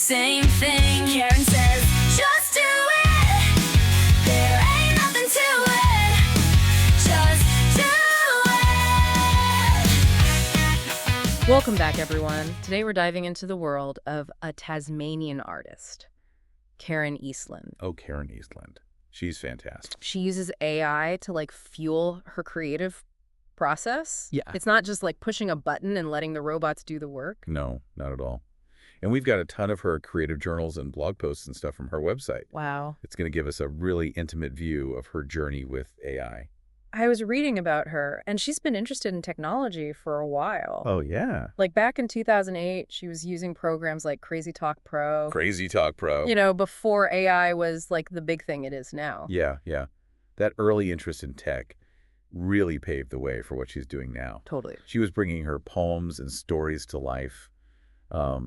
same thing. Karen says, just do it. There ain't nothing to it. Just do it. Welcome back, everyone. Today we're diving into the world of a Tasmanian artist, Karen Eastland. Oh, Karen Eastland. She's fantastic. She uses AI to fuel her creative process. Yeah. It's not just pushing a button and letting the robots do the work. No, not at all. And we've got a ton of her creative journals and blog posts and stuff from her website. Wow. It's going to give us a really intimate view of her journey with AI. I was reading about her, and she's been interested in technology for a while. Oh, yeah. Back in 2008, she was using programs like Crazy Talk Pro. Crazy Talk Pro. Before AI was the big thing it is now. Yeah. That early interest in tech really paved the way for what she's doing now. Totally. She was bringing her poems and stories to life.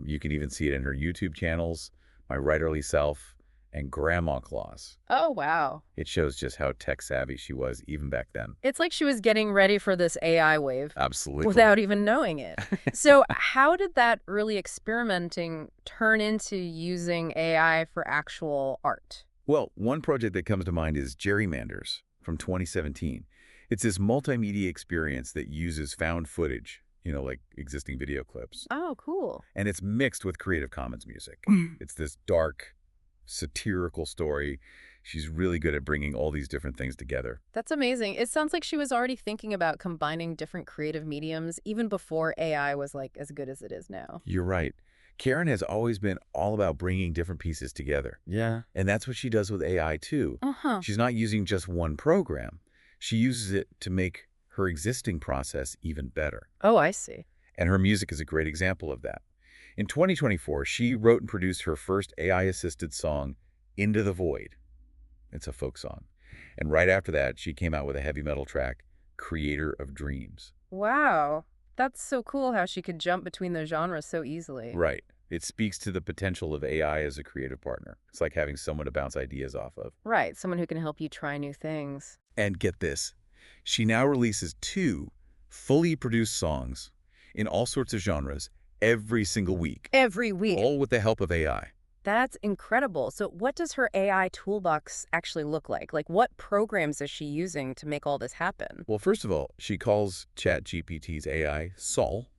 You can even see it in her YouTube channels, My Writerly Self and Grandma Claus. Oh, wow. It shows just how tech-savvy she was even back then. It's like she was getting ready for this AI wave. Absolutely. Without even knowing it. So how did that early experimenting turn into using AI for actual art? Well, one project that comes to mind is Gerrymanders from 2017. It's this multimedia experience that uses found footage, like existing video clips. Oh, cool. And it's mixed with Creative Commons music. It's this dark, satirical story. She's really good at bringing all these different things together. That's amazing. It sounds like she was already thinking about combining different creative mediums even before AI was as good as it is now. You're right. Karen has always been all about bringing different pieces together. Yeah. And that's what she does with AI too. Uh-huh. She's not using just one program. She uses it to make her existing process even better. Oh, I see. And her music is a great example of that. In 2024, she wrote and produced her first AI-assisted song, Into the Void. It's a folk song. And right after that, she came out with a heavy metal track, Creator of Dreams. Wow. That's so cool how she could jump between those genres so easily. Right. It speaks to the potential of AI as a creative partner. It's like having someone to bounce ideas off of. Right. Someone who can help you try new things. And get this, she now releases 2 fully produced songs in all sorts of genres every single week. Every week. All with the help of AI. That's incredible. So what does her AI toolbox actually look like? What programs is she using to make all this happen? Well, first of all, she calls ChatGPT's AI Sol,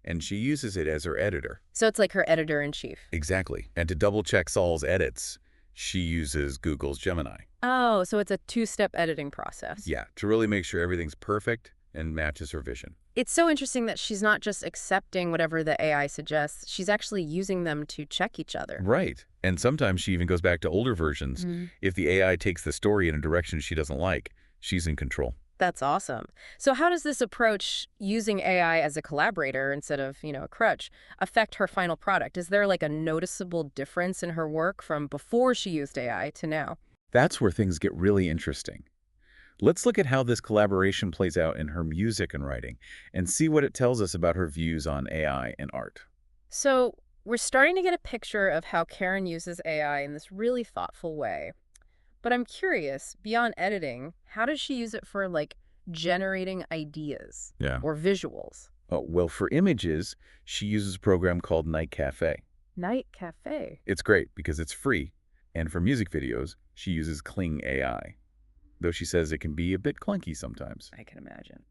and she uses it as her editor. So it's like her editor-in-chief. Exactly. And to double-check Sol's edits, she uses Google's Gemini. Oh, so it's a 2-step editing process. Yeah, to really make sure everything's perfect and matches her vision. It's so interesting that she's not just accepting whatever the AI suggests. She's actually using them to check each other. Right. And sometimes she even goes back to older versions. If the AI takes the story in a direction she doesn't like, she's in control. That's awesome. So how does this approach, using AI as a collaborator instead of, a crutch, affect her final product? Is there a noticeable difference in her work from before she used AI to now? That's where things get really interesting. Let's look at how this collaboration plays out in her music and writing and see what it tells us about her views on AI and art. So we're starting to get a picture of how Karen uses AI in this really thoughtful way. But I'm curious, beyond editing, how does she use it for generating ideas or visuals? Well, for images, she uses a program called Night Cafe. Night Cafe? It's great because it's free. And for music videos, she uses Kling AI, though she says it can be a bit clunky sometimes. I can imagine.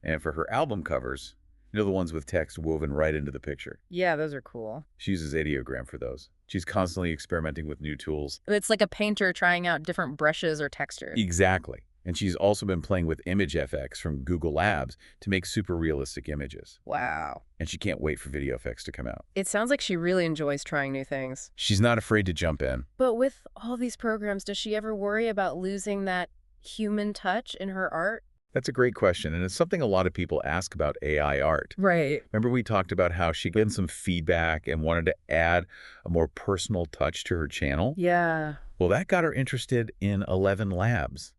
And for her album covers, the ones with text woven right into the picture. Yeah, those are cool. She uses Ideogram for those. She's constantly experimenting with new tools. It's like a painter trying out different brushes or textures. Exactly. And she's also been playing with ImageFX from Google Labs to make super realistic images. Wow. And she can't wait for VideoFX to come out. It sounds like she really enjoys trying new things. She's not afraid to jump in. But with all these programs, does she ever worry about losing that human touch in her art? That's a great question, and it's something a lot of people ask about AI art. Right. Remember we talked about how she got some feedback and wanted to add a more personal touch to her channel? Yeah. Well, that got her interested in 11 Labs,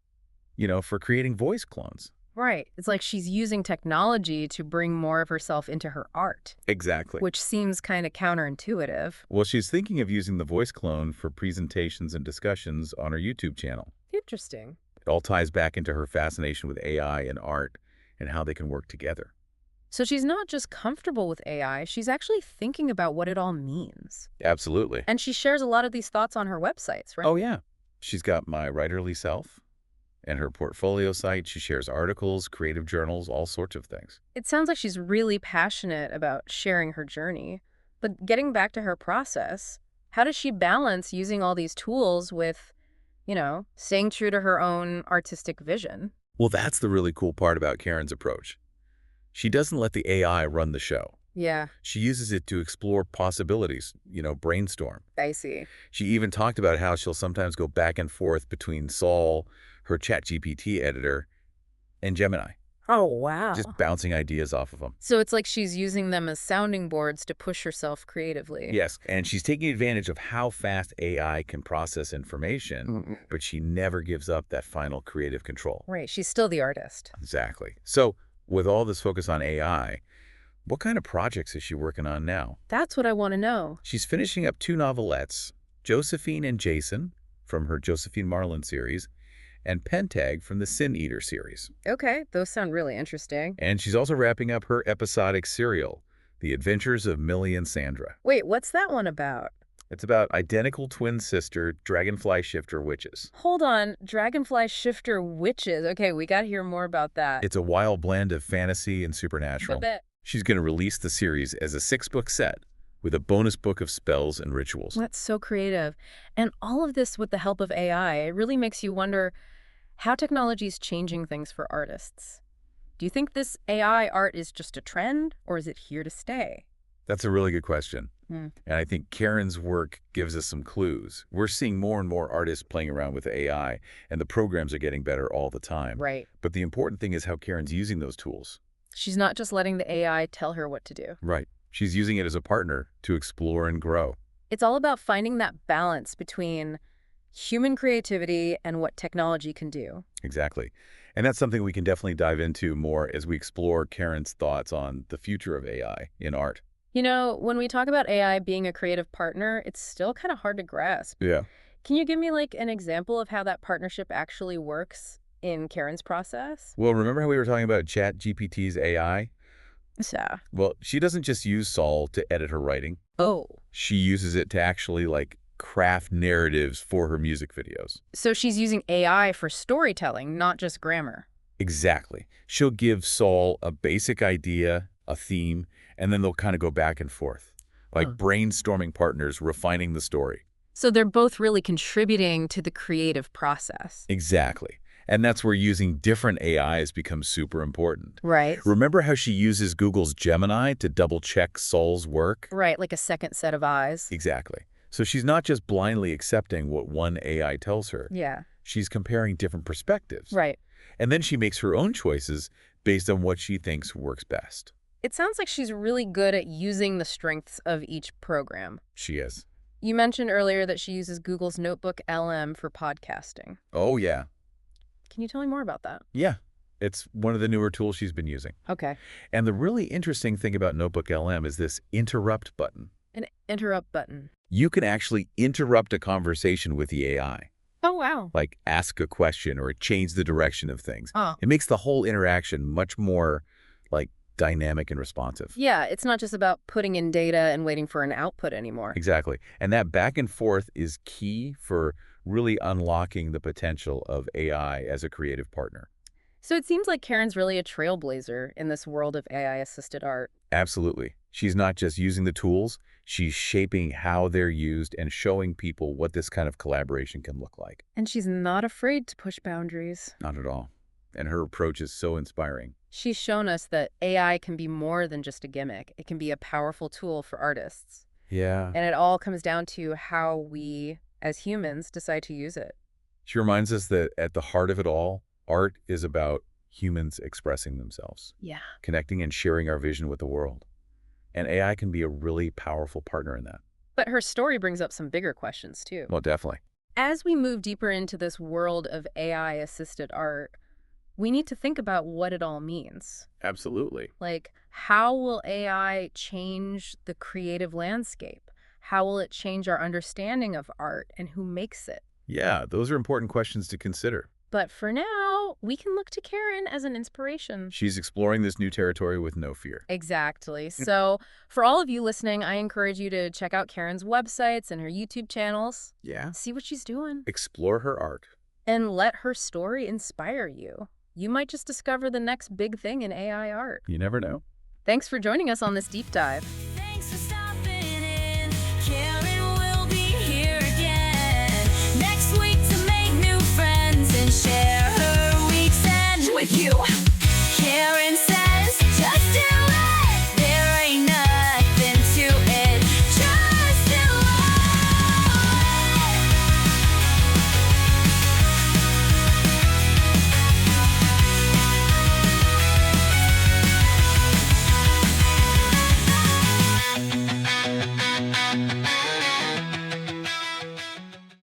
for creating voice clones. Right. It's like she's using technology to bring more of herself into her art. Exactly. Which seems kind of counterintuitive. Well, she's thinking of using the voice clone for presentations and discussions on her YouTube channel. Interesting. It all ties back into her fascination with AI and art and how they can work together. So she's not just comfortable with AI, she's actually thinking about what it all means. Absolutely. And she shares a lot of these thoughts on her websites, right? Oh, yeah. She's got My Writerly Self and her portfolio site. She shares articles, creative journals, all sorts of things. It sounds like she's really passionate about sharing her journey. But getting back to her process, how does she balance using all these tools with, staying true to her own artistic vision? Well, that's the really cool part about Karen's approach. She doesn't let the AI run the show. Yeah, She uses it to explore possibilities, brainstorm. I see. She even talked about how she'll sometimes go back and forth between Sol, her ChatGPT editor, and Gemini, Oh, wow. just bouncing ideas off of them. So it's like she's using them as sounding boards to push herself creatively. Yes, and she's taking advantage of how fast AI can process information, but she never gives up that final creative control. Right, she's still the artist. Exactly. So, with all this focus on AI, what kind of projects is she working on now? That's what I want to know. She's finishing up 2 novelettes, Josephine and Jason, from her Josephine Marlin series, and Pentag from the Sin Eater series. Okay, those sound really interesting. And she's also wrapping up her episodic serial, The Adventures of Millie and Sandra. Wait, what's that one about? It's about identical twin sister dragonfly shifter witches. Hold on, Dragonfly Shifter Witches. Okay, we got to hear more about that. It's a wild blend of fantasy and I supernatural. bet. She's going to release the series as a 6-book set with a bonus book of spells and rituals. That's so creative. And all of this with the help of AI, it really makes you wonder how technology is changing things for artists. Do you think this AI art is just a trend, or is it here to stay? That's a really good question. Hmm. And I think Karen's work gives us some clues. We're seeing more and more artists playing around with AI, and the programs are getting better all the time. Right. But the important thing is how Karen's using those tools. She's not just letting the AI tell her what to do. Right. She's using it as a partner to explore and grow. It's all about finding that balance between human creativity and what technology can do. Exactly. And that's something we can definitely dive into more as we explore Karen's thoughts on the future of AI in art. When we talk about AI being a creative partner, it's still kind of hard to grasp. Yeah. Can you give me an example of how that partnership actually works in Karen's process? Well, remember how we were talking about ChatGPT's AI? Yeah. Well, she doesn't just use Sol to edit her writing. Oh. She uses it to actually, craft narratives for her music videos. So she's using AI for storytelling, not just grammar. Exactly. She'll give Sol a basic idea, a theme, and then they'll kind of go back and forth, like brainstorming partners refining the story. So they're both really contributing to the creative process. Exactly. And that's where using different AIs becomes super important. Right. Remember how she uses Google's Gemini to double-check Sol's work? Right, like a second set of eyes. Exactly. So she's not just blindly accepting what one AI tells her. Yeah. She's comparing different perspectives. Right. And then she makes her own choices based on what she thinks works best. It sounds like she's really good at using the strengths of each program. She is. You mentioned earlier that she uses Google's Notebook LM for podcasting. Oh, yeah. Can you tell me more about that? Yeah. It's one of the newer tools she's been using. Okay. And the really interesting thing about Notebook LM is this interrupt button. An interrupt button. You can actually interrupt a conversation with the AI, Oh, wow. like ask a question or change the direction of things. Oh. It makes the whole interaction much more dynamic and responsive. Yeah, it's not just about putting in data and waiting for an output anymore. Exactly. And that back and forth is key for really unlocking the potential of AI as a creative partner. So it seems like Karen's really a trailblazer in this world of AI-assisted art. Absolutely. She's not just using the tools, she's shaping how they're used and showing people what this kind of collaboration can look like. And she's not afraid to push boundaries. Not at all. And her approach is so inspiring. She's shown us that AI can be more than just a gimmick. It can be a powerful tool for artists. Yeah. And it all comes down to how we, as humans, decide to use it. She reminds us that at the heart of it all, art is about humans expressing themselves, Yeah. connecting and sharing our vision with the world. And AI can be a really powerful partner in that. But her story brings up some bigger questions, too. Well, definitely. As we move deeper into this world of AI-assisted art, we need to think about what it all means. Absolutely. Like, how will AI change the creative landscape? How will it change our understanding of art and who makes it? Yeah, those are important questions to consider. But for now, we can look to Karen as an inspiration. She's exploring this new territory with no fear. Exactly. So for all of you listening, I encourage you to check out Karen's websites and her YouTube channels. Yeah. See what she's doing. Explore her art. And let her story inspire you. You might just discover the next big thing in AI art. You never know. Thanks for joining us on this deep dive.